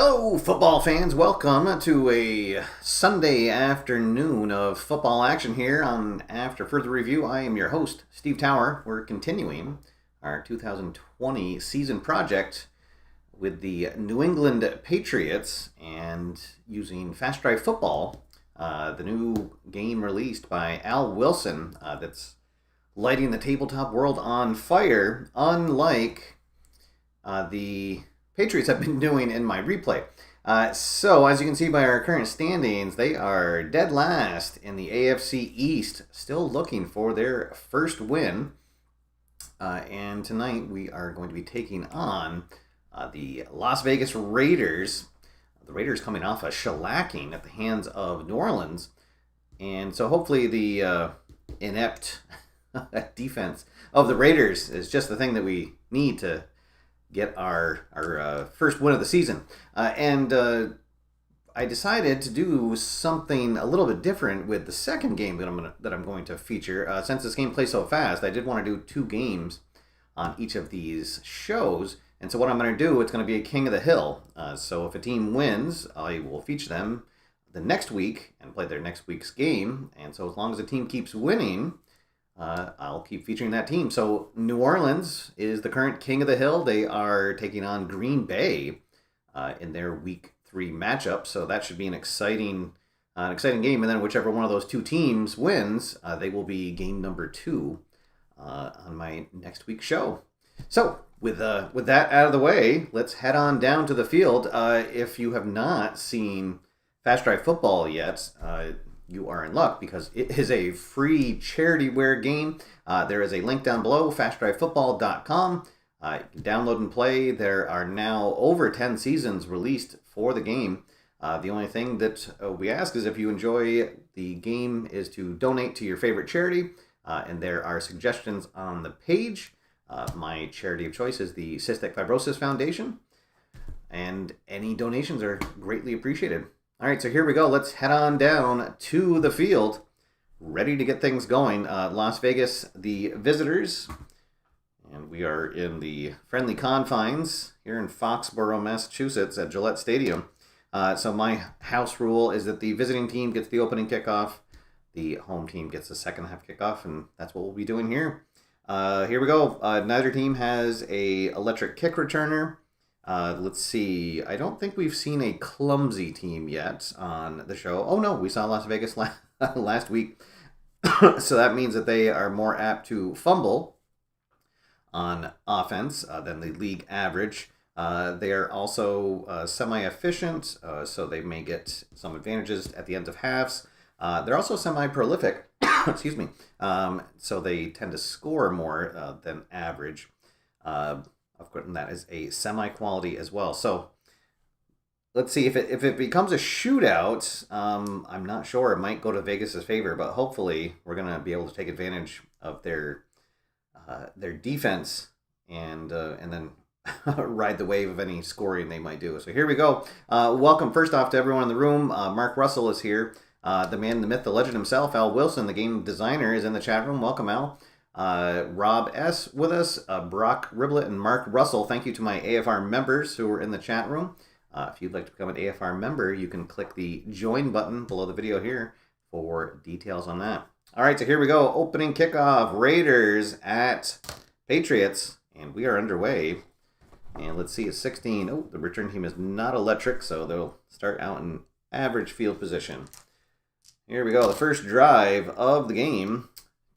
Hello, football fans. Welcome to a Sunday afternoon of football action here on After Further Review. I am your host, Steve Tower. We're continuing our 2020 season project with the New England Patriots and using Fast Drive Football, the new game released by Al Wilson that's lighting the tabletop world on fire, unlike the Patriots have been doing in my replay. So, as you can see by our current standings, they are dead last in the AFC East, still looking for their first win. And tonight we are going to be taking on the Las Vegas Raiders. The Raiders coming off a shellacking at the hands of New Orleans. And so hopefully the inept defense of the Raiders is just the thing that we need to get our first win of the season. And I decided to do something a little bit different with the second game that I'm going to feature. Since this game plays so fast, I did want to do 2 games on each of these shows. And so what I'm going to do, it's going to be a King of the Hill. So if a team wins, I will feature them the next week and play their next week's game. And so as long as the team keeps winning, I'll keep featuring that team. So New Orleans is the current King of the Hill. They are taking on Green Bay in their Week 3 matchup. So that should be an exciting game. And then whichever one of those 2 teams wins, they will be game number 2 on my next week's show. So with that out of the way, let's head on down to the field. If you have not seen Fast Drive Football yet, you are in luck because it is a free charity-ware game. There is a link down below, fastdrivefootball.com. You can download and play. There are now over 10 seasons released for the game. The only thing that we ask is if you enjoy the game is to donate to your favorite charity. And there are suggestions on the page. My charity of choice is the Cystic Fibrosis Foundation. And any donations are greatly appreciated. All right, so here we go. Let's head on down to the field, ready to get things going. Las Vegas, the visitors, and we are in the friendly confines here in Foxborough, Massachusetts at Gillette Stadium. So my house rule is that the visiting team gets the opening kickoff, the home team gets the second half kickoff, and that's what we'll be doing here. Here we go. Neither team has a electric kick returner. Let's see. I don't think we've seen a clumsy team yet on the show. Oh, no. We saw Las Vegas last week. So that means that they are more apt to fumble on offense than the league average. They are also semi-efficient, so they may get some advantages at the end of halves. They're also semi-prolific. Excuse me. So they tend to score more than average. Of course, and that is a semi-quality as well. So let's see if it becomes a shootout. I'm not sure. It might go to Vegas's favor, but hopefully we're gonna be able to take advantage of their defense and then ride the wave of any scoring they might do. So here we go. Welcome first off to everyone in the room. Mark Russell is here. The man, the myth, the legend himself, Al Wilson, the game designer, is in the chat room. Welcome, Al. Rob S. with us, Brock Riblet, and Mark Russell. Thank you to my AFR members who are in the chat room. If you'd like to become an AFR member, you can click the join button below the video here for details on that. All right, so here we go. Opening kickoff, Raiders at Patriots, and we are underway. And let's see, it's 16. Oh, the return team is not electric, so they'll start out in average field position. Here we go, the first drive of the game,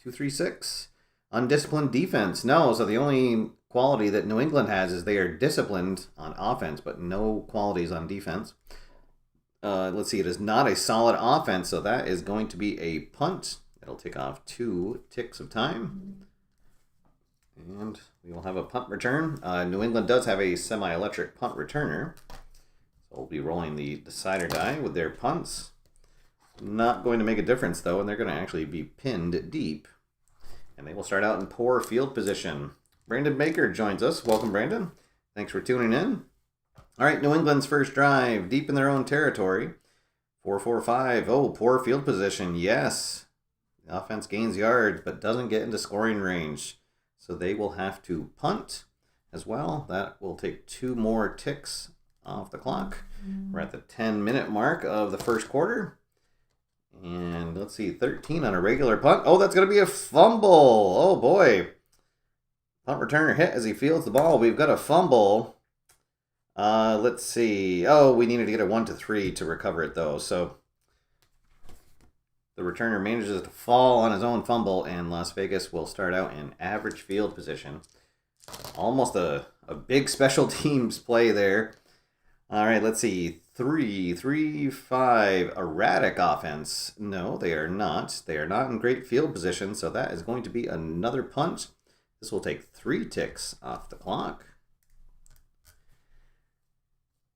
2-3-6. Undisciplined defense. No, so the only quality that New England has is they are disciplined on offense, but no qualities on defense. Let's see, it is not a solid offense, so that is going to be a punt. It'll take off 2 ticks of time. And we will have a punt return. New England does have a semi-electric punt returner. So we'll be rolling the decider die with their punts. Not going to make a difference, though, and they're going to actually be pinned deep. And they will start out in poor field position. Brandon Baker joins us. Welcome, Brandon. Thanks for tuning in. All right, New England's first drive, deep in their own territory. 4-4-5. Oh, poor field position. Yes. The offense gains yards, but doesn't get into scoring range. So they will have to punt as well. That will take 2 more ticks off the clock. We're at the 10-minute mark of the first quarter. And let's see, 13 on a regular punt. Oh, that's going to be a fumble. Oh, boy. Punt returner hit as he fields the ball. We've got a fumble. Let's see. Oh, we needed to get a 1-3 to recover it, though. So the returner manages to fall on his own fumble, and Las Vegas will start out in average field position. Almost a big special teams play there. All right, let's see. 3-5 erratic offense. No, they are not. They are not in great field position, so that is going to be another punt. This will take 3 ticks off the clock.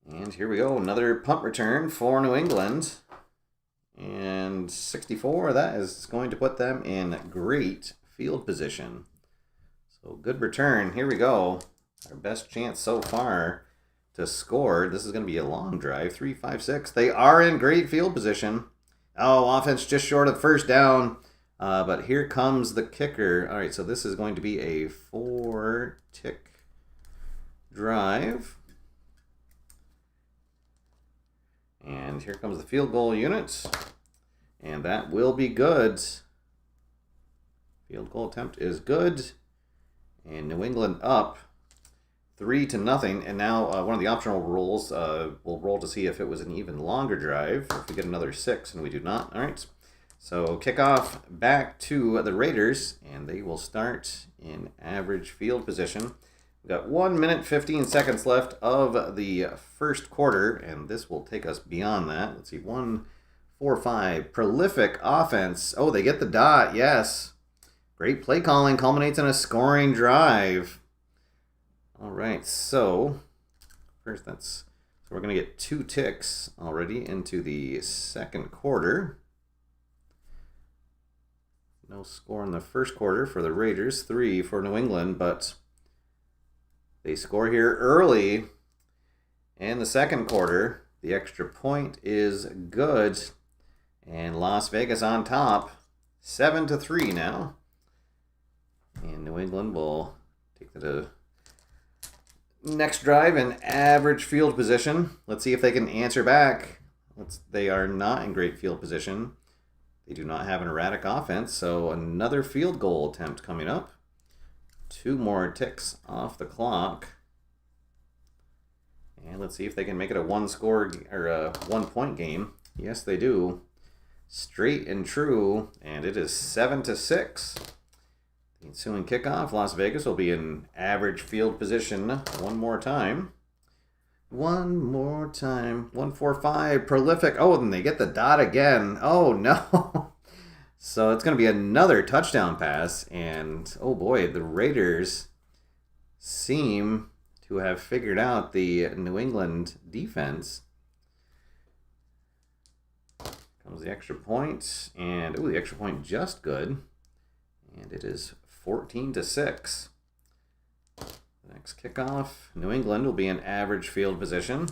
And here we go, another punt return for New England. And 64, that is going to put them in great field position. So good return. Here we go. Our best chance so far to score. This is going to be a long drive. 3-5-6. They are in great field position. Oh, offense just short of first down. But here comes the kicker. All right, so this is going to be a 4-tick drive. And here comes the field goal unit. And that will be good. Field goal attempt is good. And New England up 3-0. And now one of the optional rules, we'll roll to see if it was an even longer drive. If we get another 6, and we do not. All right. So kickoff back to the Raiders, and they will start in average field position. We've got 1 minute, 15 seconds left of the first quarter, and this will take us beyond that. Let's see, 1-4-5. Prolific offense. Oh, they get the dot, yes. Great play calling culminates in a scoring drive. All right, so first so we're going to get 2 ticks already into the second quarter. No score in the first quarter for the Raiders, 3 for New England, but they score here early in the second quarter. The extra point is good, and Las Vegas on top, 7-3 now. And New England will take the next drive in average field position. Let's see if they can answer back. They are not in great field position. They do not have an erratic offense, so another field goal attempt coming up. 2 more ticks off the clock. And let's see if they can make it a 1-score or a 1-point game. Yes, they do. Straight and true, and it is 7-6. The ensuing kickoff, Las Vegas will be in average field position one more time. 1-4-5, prolific. Oh, and they get the dot again. Oh, no. So it's going to be another touchdown pass. And, oh, boy, the Raiders seem to have figured out the New England defense. Comes the extra point. And, oh, the extra point just good. And it is 14-6. Next kickoff, New England will be in average field position.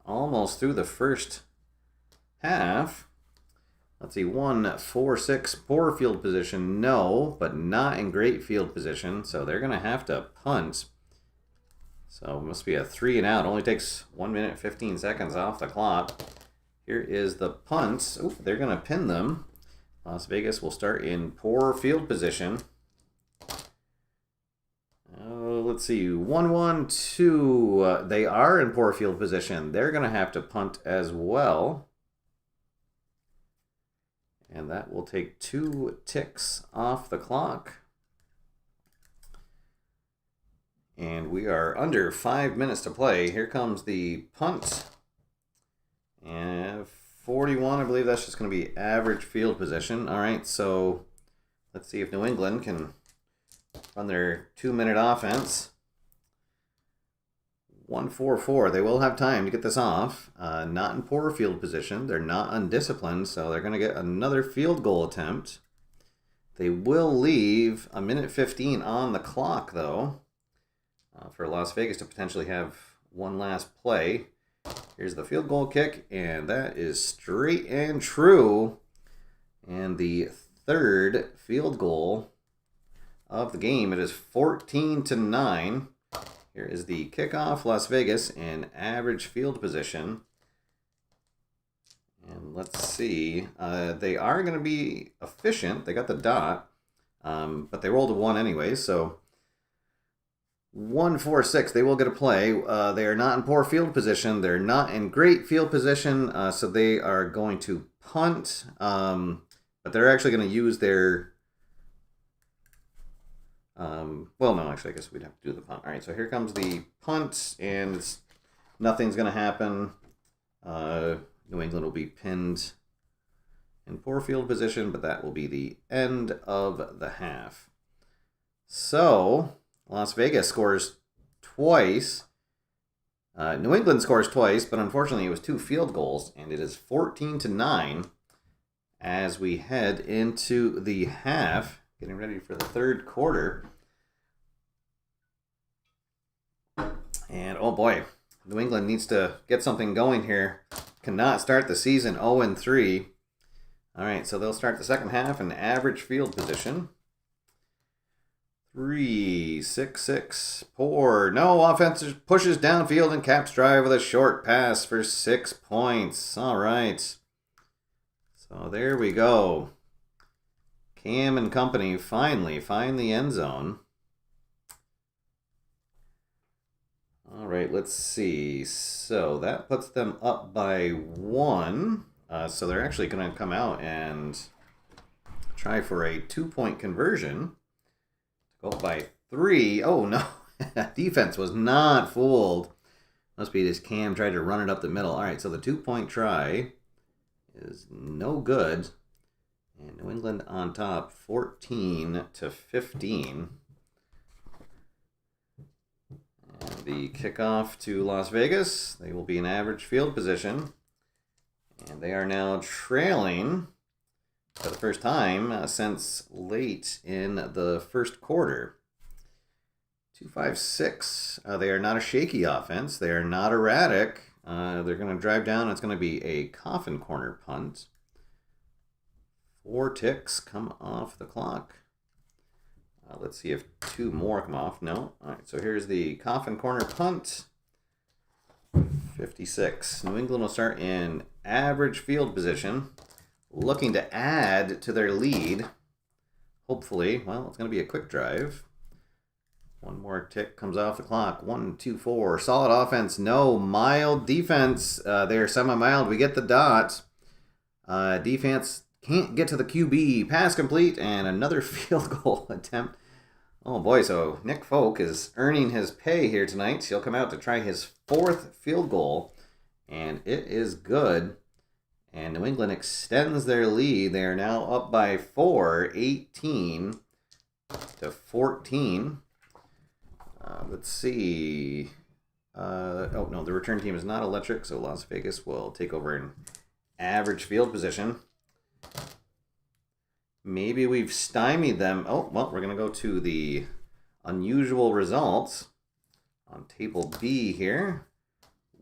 Almost through the first half. Let's see, 1-4-6, poor field position, no, but not in great field position, so they're going to have to punt. So it must be a 3-and-out. Only takes 1 minute, 15 seconds off the clock. Here is the punt. Ooh, they're going to pin them. Las Vegas will start in poor field position. Let's see, 1-1-2. They are in poor field position. They're going to have to punt as well. And that will take 2 ticks off the clock. And we are under 5 minutes to play. Here comes the punt. And 41, I believe that's just going to be average field position. All right, so let's see if New England can run their 2-minute offense. 1-4-4. They will have time to get this off. Not in poor field position. They're not undisciplined, so they're going to get another field goal attempt. They will leave 1 minute 15 on the clock, though, for Las Vegas to potentially have one last play. Here's the field goal kick, and that is straight and true. And the third field goal of the game. It is 14-9. Here is the kickoff, Las Vegas in average field position. And let's see. They are going to be efficient. They got the dot, but they rolled a 1 anyway, so 1-4-6. They will get a play. They are not in poor field position. They're not in great field position, so they are going to punt. But they're actually going to use their... well, no, actually, I guess we'd have to do the punt. All right, so here comes the punt, and nothing's going to happen. New England will be pinned in poor field position, but that will be the end of the half. So, Las Vegas scores twice. New England scores twice, but unfortunately it was 2 field goals, and it is 14-9 as we head into the half, getting ready for the third quarter. And, oh boy, New England needs to get something going here. Cannot start the season 0-3. All right, so they'll start the second half in average field position. 3-6-6. Poor. No, offense pushes downfield and caps drive with a short pass for 6 points. All right. So there we go. Cam and company finally find the end zone. All right, let's see. So that puts them up by 1. So they're actually going to come out and try for a 2-point conversion. Go by 3. Oh, no. Defense was not fooled. Must be this Cam tried to run it up the middle. All right, so the 2-point try is no good. And New England on top, 14-15. And the kickoff to Las Vegas. They will be in average field position. And they are now trailing for the first time since late in the first quarter. 2-5-6. They are not a shaky offense. They are not erratic. They're going to drive down. It's going to be a coffin corner punt. 4 ticks come off the clock. Let's see if 2 more come off. No. All right, so here's the coffin corner punt. 56. New England will start in average field position, looking to add to their lead. Hopefully, well, it's going to be a quick drive. 1 more tick comes off the clock. 1, 2, 4. Solid offense. No. Mild defense. They're semi-mild. We get the dot. Defense can't get to the QB. Pass complete, and another field goal attempt. Oh boy, so Nick Folk is earning his pay here tonight. He'll come out to try his 4th field goal, and it is good. And New England extends their lead. They are now up by 4, 18-14. Let's see. Oh, no, the return team is not electric, so Las Vegas will take over in average field position. Maybe we've stymied them. Oh, well, we're going to go to the unusual results on table B here.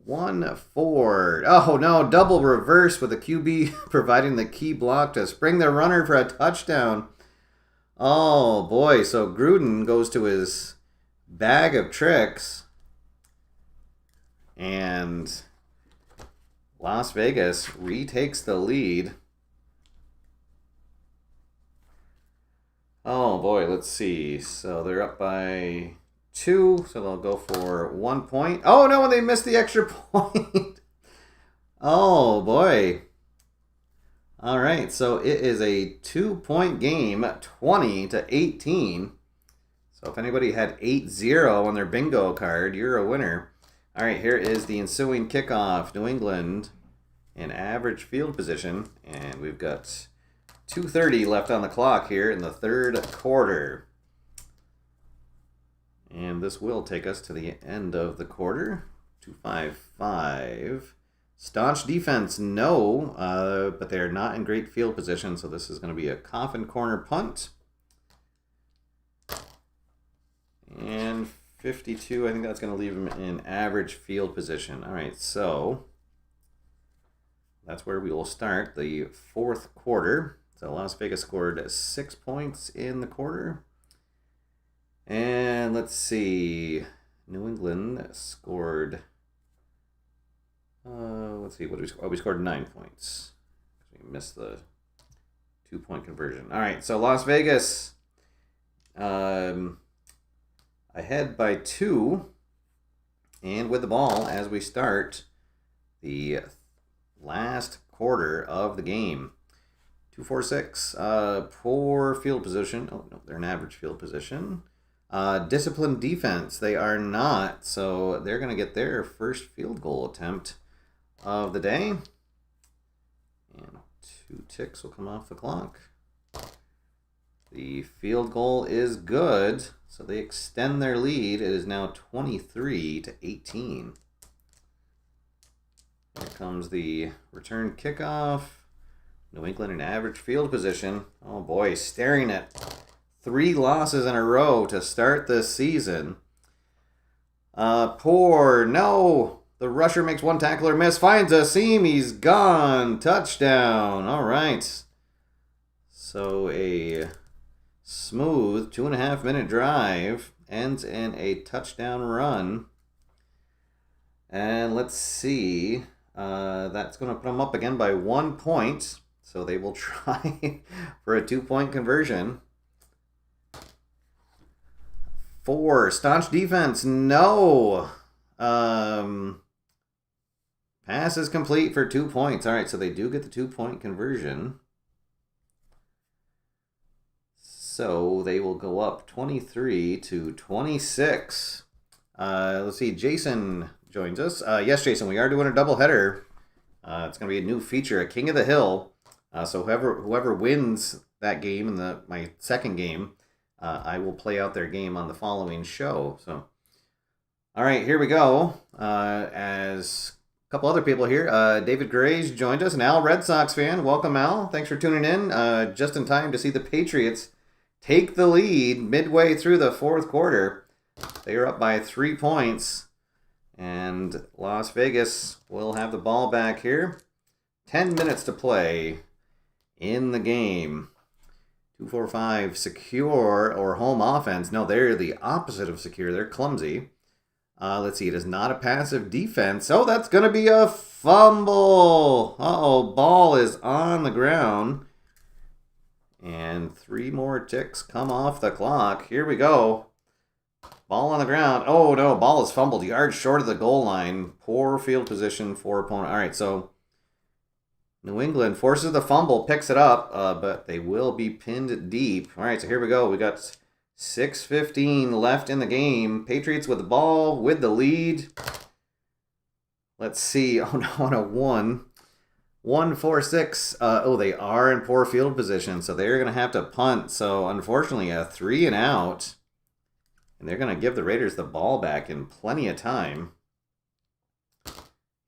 1-4. Oh, no, double reverse with the QB providing the key block to spring the runner for a touchdown. Oh, boy, so Gruden goes to his bag of tricks, and Las Vegas retakes the lead. Oh boy, let's see. So they're up by 2, so they'll go for 1 point. Oh no, they missed the extra point. Oh boy. All right, so it is a 2-point game, 20-18. So if anybody had 8-0 on their bingo card, you're a winner. All right, here is the ensuing kickoff. New England in average field position, and we've got 2:30 left on the clock here in the third quarter. And this will take us to the end of the quarter. 2-5-5. Staunch defense, no, but they're not in great field position, so this is going to be a coffin corner punt. And 52, I think that's going to leave them in average field position. All right, so that's where we will start the fourth quarter. So Las Vegas scored 6 points in the quarter. And let's see. New England scored, let's see, what did we score? Oh, we scored 9 points. We missed the 2-point conversion. All right, so Las Vegas ahead by 2. And with the ball as we start the last quarter of the game. 2-4-6. Poor field position. Oh, no, they're an average field position. Disciplined defense. They are not. So they're going to get their first field goal attempt of the day. And 2 ticks will come off the clock. The field goal is good. So they extend their lead. It is now 23-18. Here comes the return kickoff. New England in average field position. Oh boy, staring at 3 losses in a row to start this season. No! The rusher makes 1 tackle or miss, finds a seam, he's gone. Touchdown. All right. So a smooth 2.5-minute drive ends in a touchdown run. And let's see. That's going to put them up again by 1 point. So they will try for a 2-point conversion. 4, staunch defense. No. Pass is complete for 2 points. All right, so they do get the 2-point conversion. So they will go up 23-26. Let's see, Jason joins us. Yes, Jason, we are doing a doubleheader. It's going to be a new feature, a King of the Hill. So whoever wins that game in my second game, I will play out their game on the following show. So, all right, here we go. As a couple other people here, David Gray's joined us, an Al Red Sox fan. Welcome, Al. Thanks for tuning in. Just in time to see the Patriots take the lead midway through the 4th quarter. They are up by 3 points, and Las Vegas will have the ball back here. 10 minutes to play in the game. 2-4-5, secure or home offense. No, they're the opposite of secure. They're clumsy. Let's see. It is not a passive defense. Oh, that's going to be a fumble. Uh-oh, ball is on the ground. And 3 more ticks come off the clock. Here we go. Ball on the ground. Oh, no, ball is fumbled. Yards short of the goal line. Poor field position for opponent. All right, so New England forces the fumble, picks it up, but they will be pinned deep. All right, so here we go. We got 6:15 left in the game. Patriots with the ball, with the lead. Let's see. Oh, no, on a 1-4-6. They are in poor field position, so they're going to have to punt. So, unfortunately, a 3 and out. And they're going to give the Raiders the ball back in plenty of time.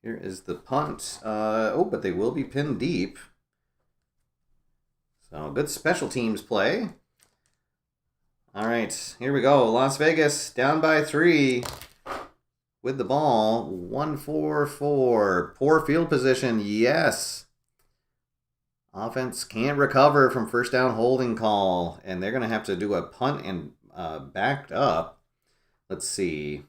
Here is the punt. But they will be pinned deep. So, good special teams play. All right, here we go. Las Vegas down by 3 with the ball. 1-4-4. Poor field position, yes. Offense can't recover from first down holding call, and they're going to have to do a punt and backed up. Let's see.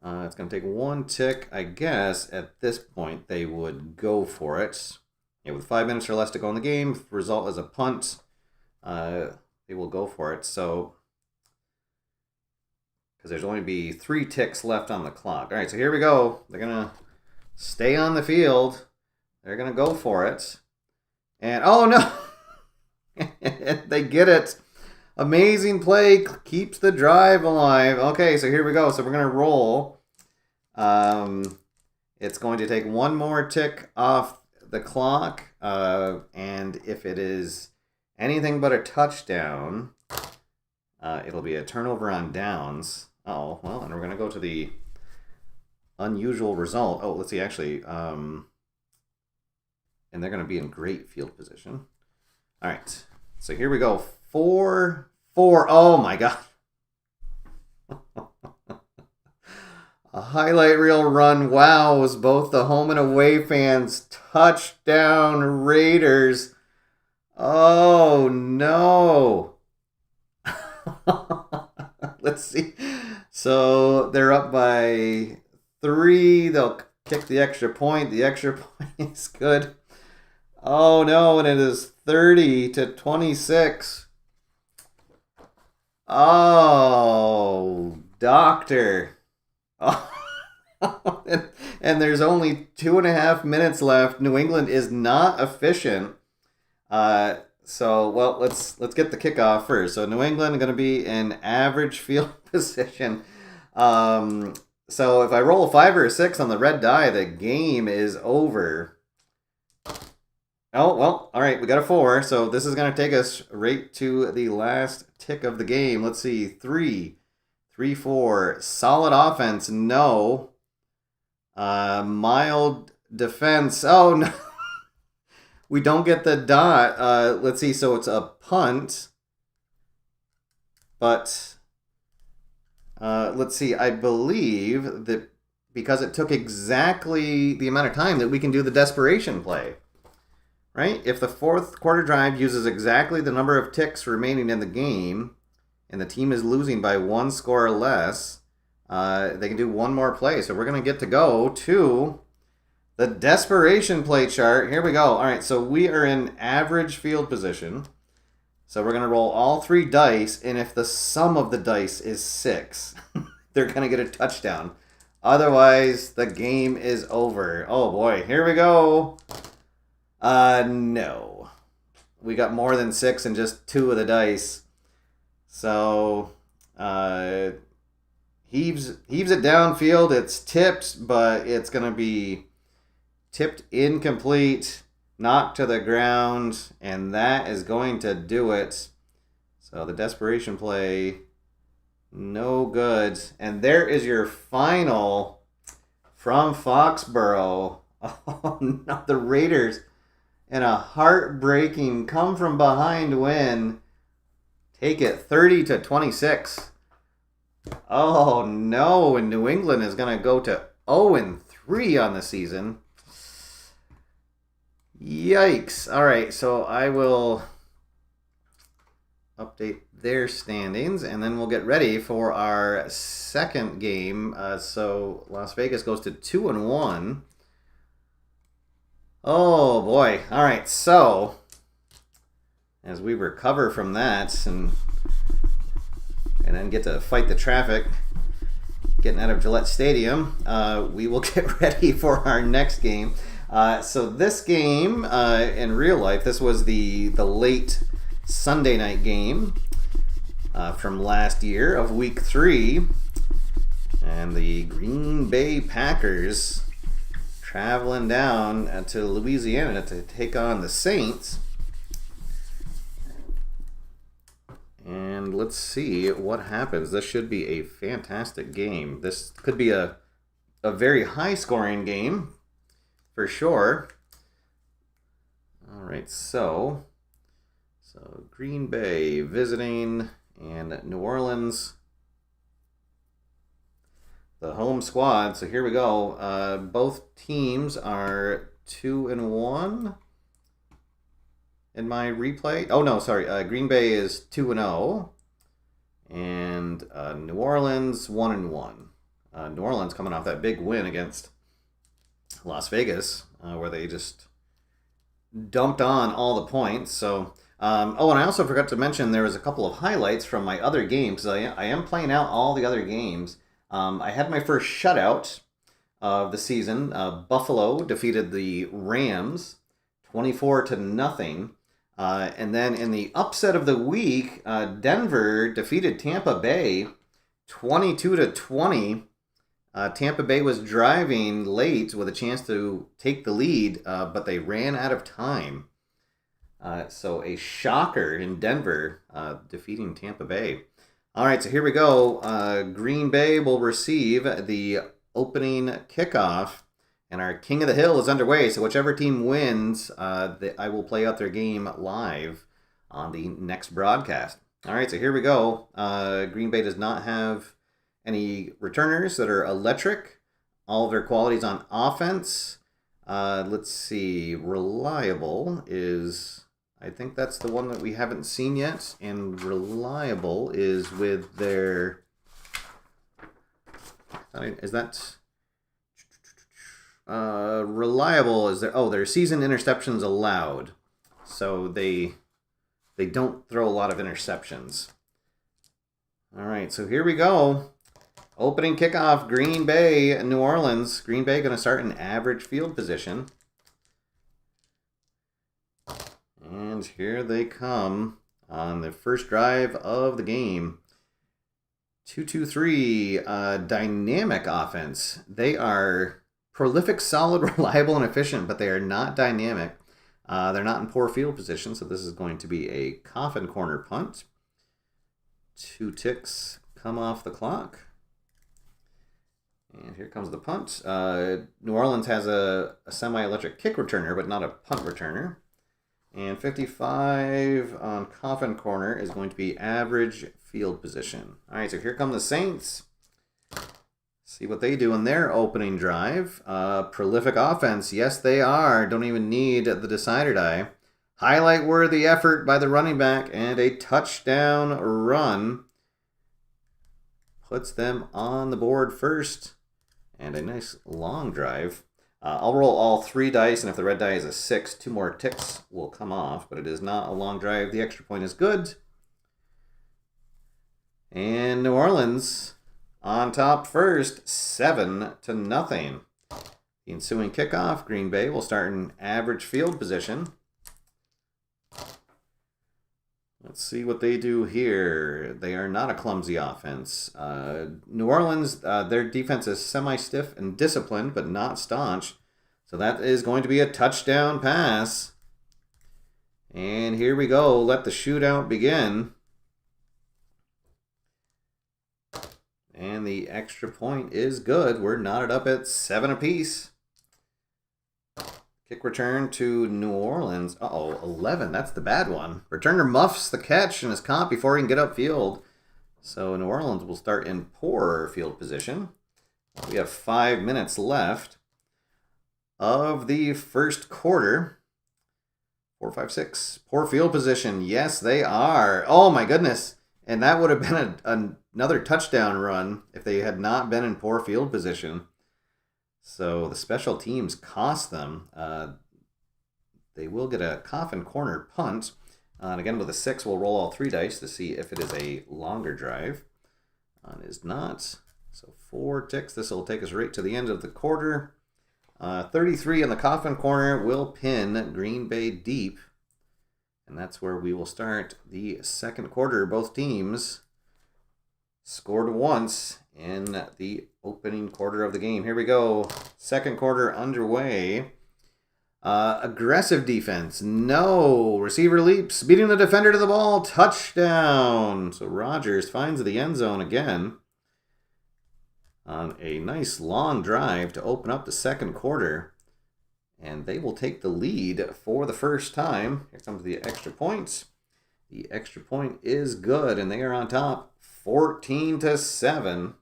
It's going to take 1 tick. I guess at this point they would go for it. Yeah, with 5 minutes or less to go in the game, if the result is a punt, they will go for it. So, because there's only be 3 ticks left on the clock. All right, so here we go. They're going to stay on the field. They're going to go for it. And, oh no! They get it. Amazing play. Keeps the drive alive. Okay, so here we go. So we're going to roll. It's going to take 1 more tick off the clock. And if it is anything but a touchdown, it'll be a turnover on downs. Oh, well, and we're going to go to the unusual result. Oh, let's see, actually. And they're going to be in great field position. All right, so here we go. 4-4. Oh, my God. A highlight reel run wows both the home and away fans. Touchdown, Raiders. Oh, no. Let's see. So they're up by 3. They'll kick the extra point. The extra point is good. Oh no, and it is 30-26. Oh, doctor. Oh. and there's only 2.5 minutes left. New England is not efficient. Well, let's get the kickoff first. So New England going to be in average field position. So if I roll a 5 or a 6 on the red die, the game is over. Oh, well, all right, we got a 4. So this is going to take us right to the last tick of the game. Let's see, 3, 4. Solid offense, no. Mild defense, oh no. We don't get the dot. Let's see, so it's a punt. But let's see, I believe that because it took exactly the amount of time that we can do the desperation play. Right? If the fourth quarter drive uses exactly the number of ticks remaining in the game, and the team is losing by 1 score or less, they can do one more play. So we're going to get to go to the desperation play chart. Here we go. All right, so we are in average field position. So we're going to roll all 3 dice, and if the sum of the dice is 6, they're going to get a touchdown. Otherwise, the game is over. Oh boy, here we go. No. We got more than 6 and just 2 of the dice. So, heaves it downfield. It's tipped, but it's going to be tipped incomplete, knocked to the ground, and that is going to do it. So the desperation play, no good. And there is your final from Foxborough. Oh, no, the Raiders in a heartbreaking come from behind win. Take it 30-26. Oh no, and New England is going to go to 0-3 on the season. Yikes. All right, so I will update their standings, and then we'll get ready for our second game. So Las Vegas goes to 2-1. Oh boy. All right, so as we recover from that and then get to fight the traffic getting out of Gillette Stadium, we will get ready for our next game. So this game, in real life, this was the late Sunday night game from last year of Week 3. And the Green Bay Packers traveling down to Louisiana to take on the Saints. And let's see what happens. This should be a fantastic game. This could be a very high-scoring game, for sure. All right, so Green Bay visiting, and New Orleans, the home squad. So here we go. Both teams are 2-1 in my replay. Oh no, sorry. Green Bay is 2-0, and New Orleans 1-1. New Orleans coming off that big win against Las Vegas, where they just dumped on all the points. So, and I also forgot to mention there was a couple of highlights from my other games. I am playing out all the other games. I had my first shutout of the season. Buffalo defeated the Rams 24-0. And then in the upset of the week, Denver defeated Tampa Bay 22-20. Tampa Bay was driving late with a chance to take the lead, but they ran out of time. So a shocker in Denver defeating Tampa Bay. All right, so here we go. Green Bay will receive the opening kickoff, and our King of the Hill is underway. So whichever team wins, I will play out their game live on the next broadcast. All right, so here we go. Green Bay does not have any returners that are electric. All of their qualities on offense. Let's see. Reliable is, I think that's the one that we haven't seen yet. And reliable is with their Is that reliable? Is there? Oh, there's season interceptions allowed, so they don't throw a lot of interceptions. All right, so here we go. Opening kickoff, Green Bay, New Orleans. Green Bay going to start in average field position. And here they come on the first drive of the game. 2-2-3, dynamic offense. They are prolific, solid, reliable, and efficient, but they are not dynamic. They're not in poor field position, so this is going to be a coffin corner punt. 2 ticks come off the clock. And here comes the punt. New Orleans has a semi-electric kick returner, but not a punt returner. And 55 on coffin corner is going to be average field position. All right, so here come the Saints. See what they do in their opening drive. Prolific offense. Yes, they are. Don't even need the decider die. Highlight-worthy effort by the running back and a touchdown run. Puts them on the board first. And a nice long drive. I'll roll all 3 dice, and if the red die is a 6, 2 more ticks will come off, but it is not a long drive. The extra point is good. And New Orleans on top first, 7-0. The ensuing kickoff, Green Bay will start in average field position. Let's see what they do here. They are not a clumsy offense. New Orleans, their defense is semi-stiff and disciplined, but not staunch. So that is going to be a touchdown pass. And here we go. Let the shootout begin. And the extra point is good. We're knotted up at 7 apiece. Kick return to New Orleans. Uh-oh, 11. That's the bad one. Returner muffs the catch and is caught before he can get upfield. So New Orleans will start in poor field position. We have 5 minutes left of the first quarter. 4, 5, 6. Poor field position. Yes, they are. Oh, my goodness. And that would have been another touchdown run if they had not been in poor field position. So the special teams cost them. They will get a coffin corner punt. And again, with a 6, we'll roll all 3 dice to see if it is a longer drive. It is not. So 4 ticks. This will take us right to the end of the quarter. 33 in the coffin corner will pin Green Bay deep. And that's where we will start the second quarter. Both teams scored once in the opening quarter of the game. Here we go. Second quarter underway. Aggressive defense. No. Receiver leaps. Beating the defender to the ball. Touchdown. So Rodgers finds the end zone again on a nice long drive to open up the second quarter. And they will take the lead for the first time. Here comes the extra point. The extra point is good, and they are on top 14-7.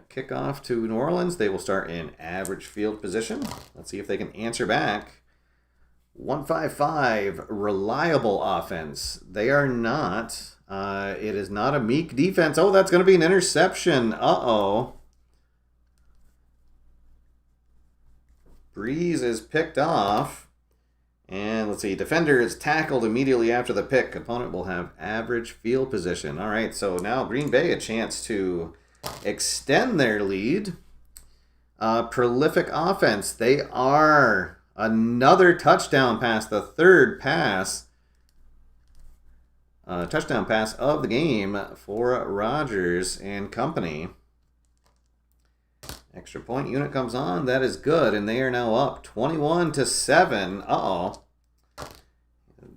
Kickoff to New Orleans. They will start in average field position. Let's see if they can answer back. 1-5-5, reliable offense. They are not. It is not a meek defense. Oh, that's going to be an interception. Uh-oh. Breeze is picked off. And let's see, defender is tackled immediately after the pick. Opponent will have average field position. All right, so now Green Bay a chance to extend their lead. Prolific offense. They are another touchdown pass, the third pass. Touchdown pass of the game for Rodgers and company. Extra point unit comes on. That is good, and they are now up 21-7. Uh-oh.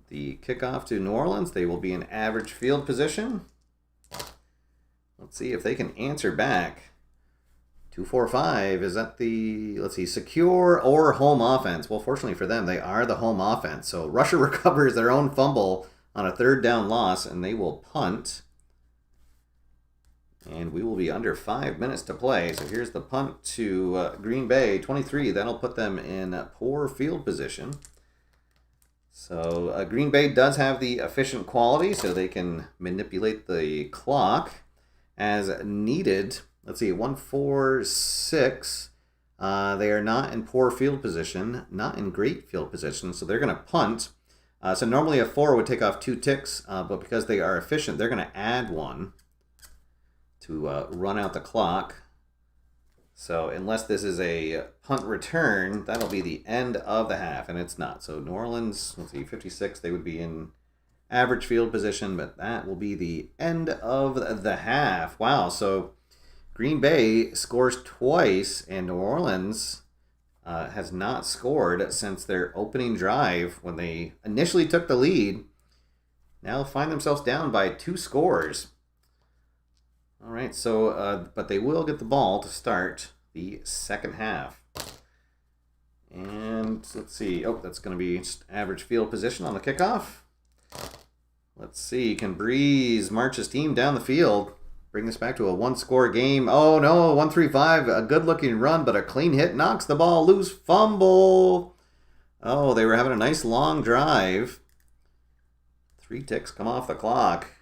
The kickoff to New Orleans. They will be in average field position. Let's see if they can answer back. 2-4-5. Is that the, let's see, secure or home offense? Well, fortunately for them, they are the home offense. So Rusher recovers their own fumble on a third down loss, and they will punt. And we will be under 5 minutes to play. So here's the punt to Green Bay, 23. That'll put them in poor field position. So Green Bay does have the efficient quality, so they can manipulate the clock. as needed. Let's see, 1, 4, 6. They are not in poor field position, not in great field position, so they're going to punt. So normally a 4 would take off 2 ticks, but because they are efficient, they're going to add 1 to run out the clock. So unless this is a punt return, that'll be the end of the half, and it's not. So New Orleans, let's see, 56, they would be in average field position, but that will be the end of the half. Wow, so Green Bay scores twice, and New Orleans has not scored since their opening drive when they initially took the lead. Now find themselves down by 2 scores. All right, so, but they will get the ball to start the second half. And let's see. Oh, that's going to be just average field position on the kickoff. Let's see. Can Breeze march his team down the field? Bring this back to a 1-score game. Oh, no, 1-3-5. A good-looking run, but a clean hit knocks the ball loose. Fumble. Oh, they were having a nice long drive. 3 ticks come off the clock.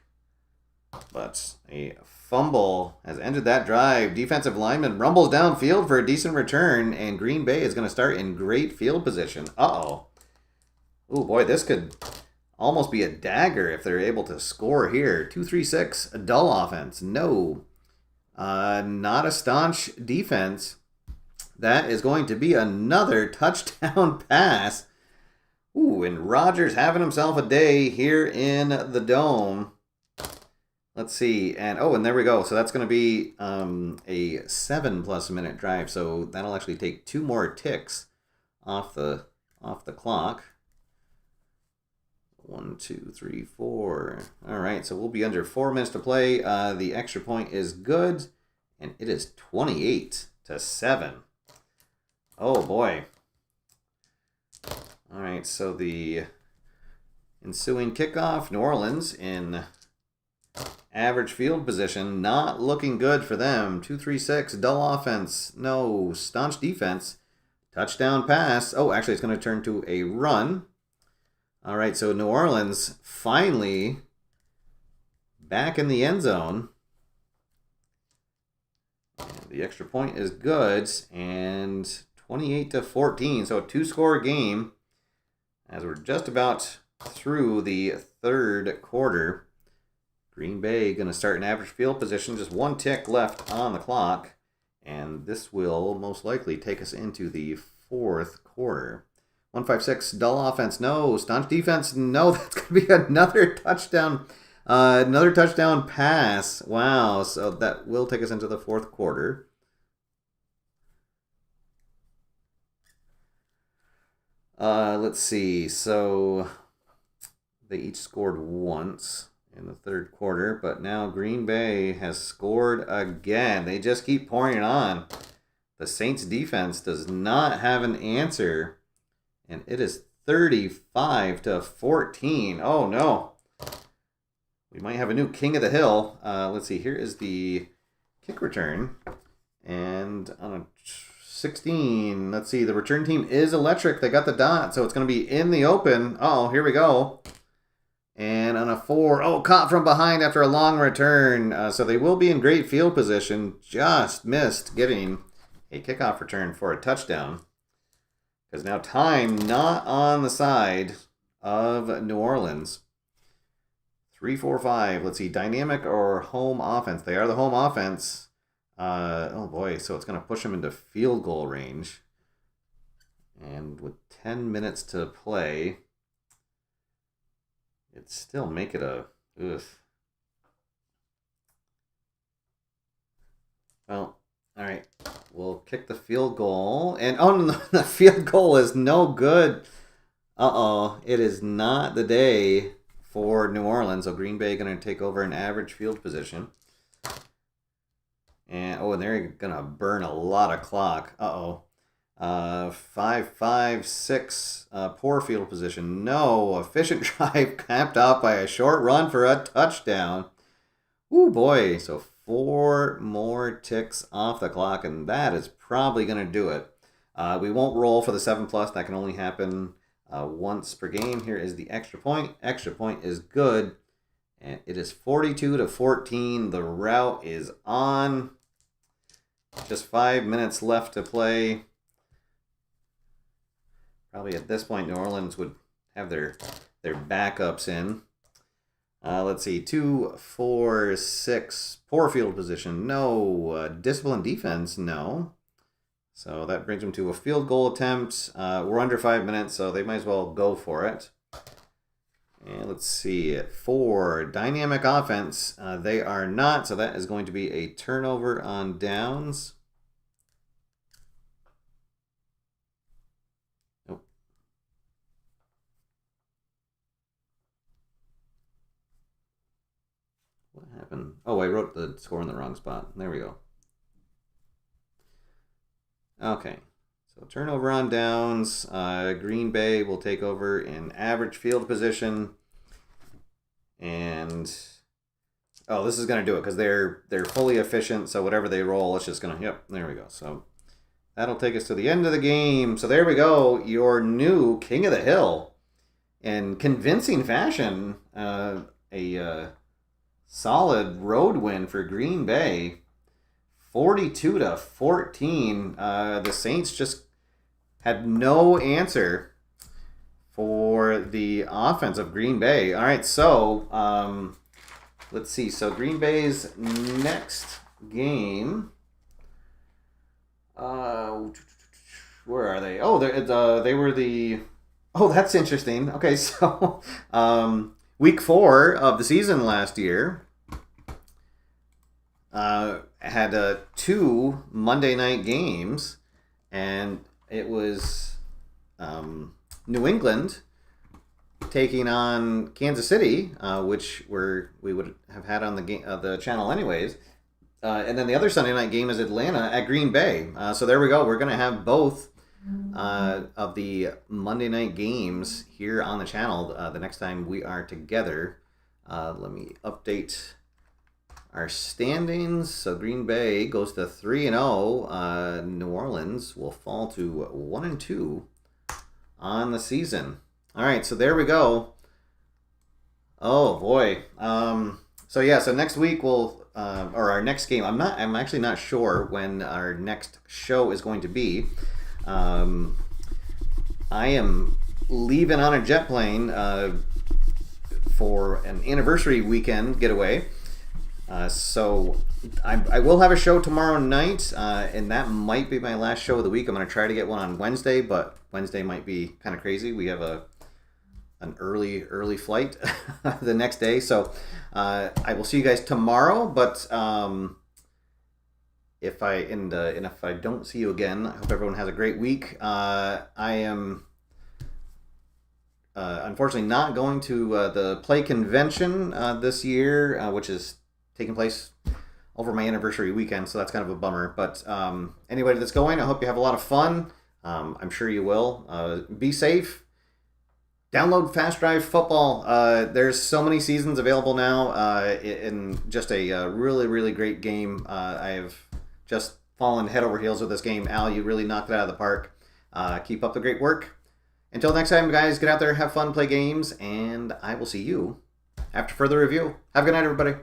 But a fumble has ended that drive. Defensive lineman rumbles downfield for a decent return, and Green Bay is going to start in great field position. Uh-oh. Oh, boy, this could almost be a dagger if they're able to score here. 2-3-6, a dull offense. No. Not a staunch defense. That is going to be another touchdown pass. Ooh, and Rodgers having himself a day here in the Dome. Let's see, and and there we go. So that's going to be a 7+ minute drive. So that'll actually take 2 more ticks off the clock. 1, 2, 3, 4. All right, so we'll be under 4 minutes to play. The extra point is good, and it is 28-7. Oh boy. All right, so the ensuing kickoff, New Orleans in average field position, not looking good for them. 2-3-6, dull offense, no staunch defense. Touchdown pass. Oh, actually, it's going to turn to a run. All right, so New Orleans finally back in the end zone. And the extra point is good, and 28-14, so a 2-score game as we're just about through the third quarter. Green Bay going to start in average field position, just 1 tick left on the clock, and this will most likely take us into the fourth quarter. 1-5-6, dull offense, no. Staunch defense, no. That's going to be another touchdown pass. Wow, so that will take us into the fourth quarter. Let's see. So they each scored once in the third quarter, but now Green Bay has scored again. They just keep pouring it on. The Saints defense does not have an answer, and it is 35-14. Oh no. We might have a new king of the hill. Let's see. Here is the kick return. And on a 16, let's see. The return team is electric. They got the dot, so it's going to be in the open. Oh, here we go. And on a 4, caught from behind after a long return. So they will be in great field position. Just missed getting a kickoff return for a touchdown. Because now time not on the side of New Orleans. 3-4-5. Let's see, dynamic or home offense. They are the home offense. Oh boy, so it's going to push them into field goal range. And with 10 minutes to play, it'd still make it a... Ugh. Well, all right. We'll kick the field goal. And, no, the field goal is no good. Uh-oh. It is not the day for New Orleans. So Green Bay going to take over an average field position. And they're going to burn a lot of clock. 5-5-6, poor field position. No, efficient drive capped off by a short run for a touchdown. Ooh, boy. So 4 more ticks off the clock, and that is probably going to do it. We won't roll for the 7+. That can only happen once per game. Here is the extra point. Extra point is good. And it is 42-14. The route is on. Just 5 minutes left to play. Probably at this point, New Orleans would have their backups in. Let's see, 2, 4, 6. Poor field position, no. Disciplined defense, no. So that brings them to a field goal attempt. We're under 5 minutes, so they might as well go for it. And let's see, 4, dynamic offense. They are not, so that is going to be a turnover on downs. Nope. What happened? Oh, I wrote the score in the wrong spot. There we go. Okay, so turnover on downs. Green Bay will take over in average field position. And, oh, this is going to do it because they're fully efficient. So whatever they roll, it's just going to, yep, there we go. So that'll take us to the end of the game. So there we go, your new King of the Hill. In convincing fashion, a solid road win for Green Bay. 42-14. The Saints just had no answer for the offense of Green Bay. All right, so let's see. So Green Bay's next game. Where are they? Oh, they were the. Oh, that's interesting. Okay, so week 4 of the season last year. Had 2 Monday night games, and it was New England taking on Kansas City, which we would have had on the channel anyways. And then the other Sunday night game is Atlanta at Green Bay. So there we go. We're going to have both of the Monday night games here on the channel the next time we are together. Let me update our standings. So Green Bay goes to 3-0. New Orleans will fall to 1-2 on the season. All right, so there we go. Oh boy. So yeah, so next week we'll or our next game. I'm actually not sure when our next show is going to be. I am leaving on a jet plane for an anniversary weekend getaway. So I will have a show tomorrow night, and that might be my last show of the week. I'm going to try to get one on Wednesday, but Wednesday might be kind of crazy. We have an early flight the next day, so I will see you guys tomorrow. But if I don't see you again, I hope everyone has a great week. I am unfortunately not going to the Play Convention this year, which is taking place over my anniversary weekend, so that's kind of a bummer. But anybody that's going, I hope you have a lot of fun. I'm sure you will. Be safe. Download Fast Drive Football. There's so many seasons available now, in just a really, really great game. I've just fallen head over heels with this game. Al, you really knocked it out of the park. Keep up the great work. Until next time, guys, get out there, have fun, play games, and I will see you after further review. Have a good night, everybody.